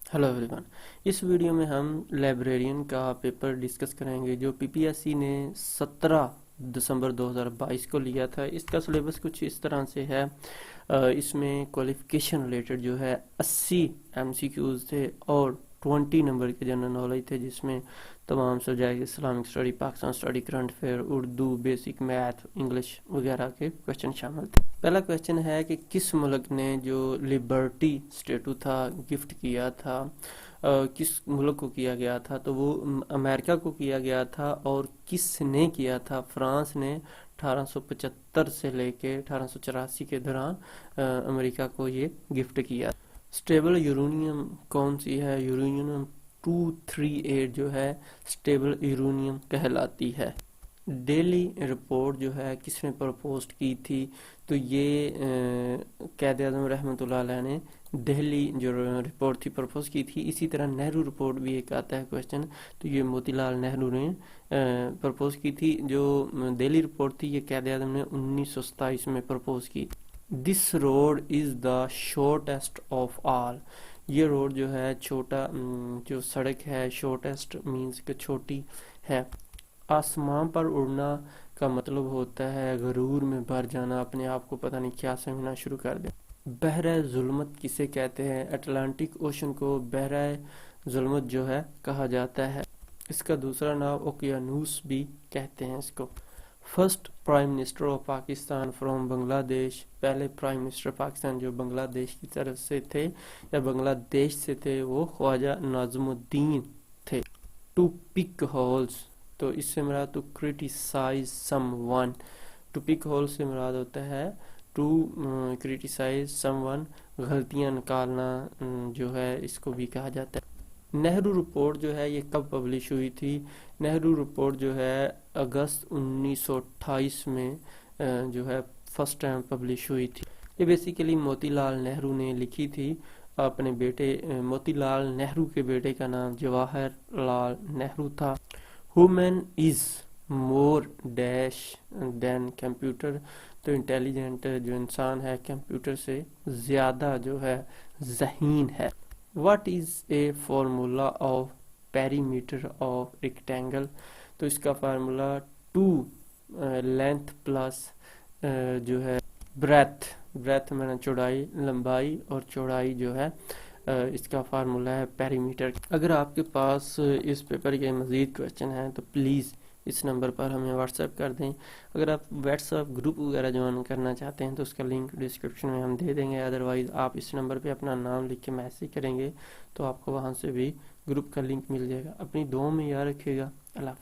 Hello everyone. इस video में हम लाइब्रेरियन का पेपर डिस्कस करेंगे जो पीपीएससी ने 17 दिसंबर 2022 को लिया था। इसका सिलेबस कुछ इस तरह से है। इसमें क्वालिफिकेशन रिलेटेड जो है 80 एमसीक्यूज थे और 20 नंबर के जनरल नॉलेज थे, जिसमें तमाम subject Islamic study, Pakistan study, current affair, Urdu, basic math, English वगैरह के क्वेश्चन शामिल थे। पहला क्वेश्चन है कि किस मुल्क ने जो लिबर्टी स्टेटू था गिफ्ट किया था, किस मुल्क को किया गया था? तो वो अमेरिका को किया गया था। और किसने किया था? फ्रांस ने 1875 से लेके 1884 के दौरान अमेरिका को ये गिफ्ट किया। स्टेबल यूरेनियम कौन सी है? यूरेनियम 238 जो है स्टेबल यूरेनियम कहलाती है। डेली रिपोर्ट जो है किसने प्रपोज की थी? तो ये कायद आज़म रहमतुल्लाह अलैह ने दिल्ली जो रिपोर्ट थी प्रपोज की थी। इसी तरह नेहरू रिपोर्ट भी एक आता है क्वेश्चन, तो ये मोतीलाल नेहरू ने प्रपोज की थी। जो दिल्ली रिपोर्ट थी ये कायद आज़म ने 1927 में प्रपोज की। This road is the shortest of all. ये रोड जो है छोटा, जो सड़क है शॉर्टेस्ट मीन्स कि छोटी है। आसमान पर उड़ना का मतलब होता है गरूर में भर जाना, अपने आप को पता नहीं क्या समझना शुरू कर दे। बहरा जुल्मत किसे कहते हैं? अटलांटिक ओशन को बहरा जुल्मत जो है कहा जाता है। इसका दूसरा नाम ओकियानूस भी कहते हैं इसको। First prime minister of Pakistan from Bangladesh. पहले प्राइम मिनिस्टर पाकिस्तान जो बांग्लादेश की तरफ से थे या बांग्लादेश से थे वो ख्वाजा नाज़मुद्दीन थे। टू पिक होल्स, तो इससे मुराद to criticise someone. To pick hole से मुराद होता है टू क्रिटिसाइज समवन, गलतियां निकालना जो है इसको भी कहा जाता है। नेहरू रिपोर्ट जो है ये कब पब्लिश हुई थी? नेहरू रिपोर्ट जो है अगस्त 1928 में जो है फर्स्ट टाइम पब्लिश हुई थी। ये बेसिकली मोतीलाल नेहरू ने लिखी थी अपने बेटे मोतीलाल नेहरू के बेटे का नाम जवाहर लाल नेहरू था। Human is more dash than computer, तो इंटेलिजेंट जो इंसान है कंप्यूटर से ज़्यादा जो है ज़हीन है। What is a formula of perimeter of rectangle? तो इसका फार्मूला 2 लेंथ प्लस जो है ब्रेथ मैंने चौड़ाई, लंबाई और चौड़ाई जो है इसका फार्मूला है पेरीमीटर। अगर आपके पास इस पेपर के मज़ीद क्वेश्चन हैं तो प्लीज़ इस नंबर पर हमें व्हाट्सएप कर दें। अगर आप व्हाट्सएप ग्रुप वगैरह ज्वाइन करना चाहते हैं तो उसका लिंक डिस्क्रिप्शन में हम दे देंगे। अदरवाइज़ आप इस नंबर पे अपना नाम लिख के मैसेज करेंगे तो आपको वहाँ से भी ग्रुप का लिंक मिल जाएगा। अपनी दुआ में याद रखिएगा। अल्लाह।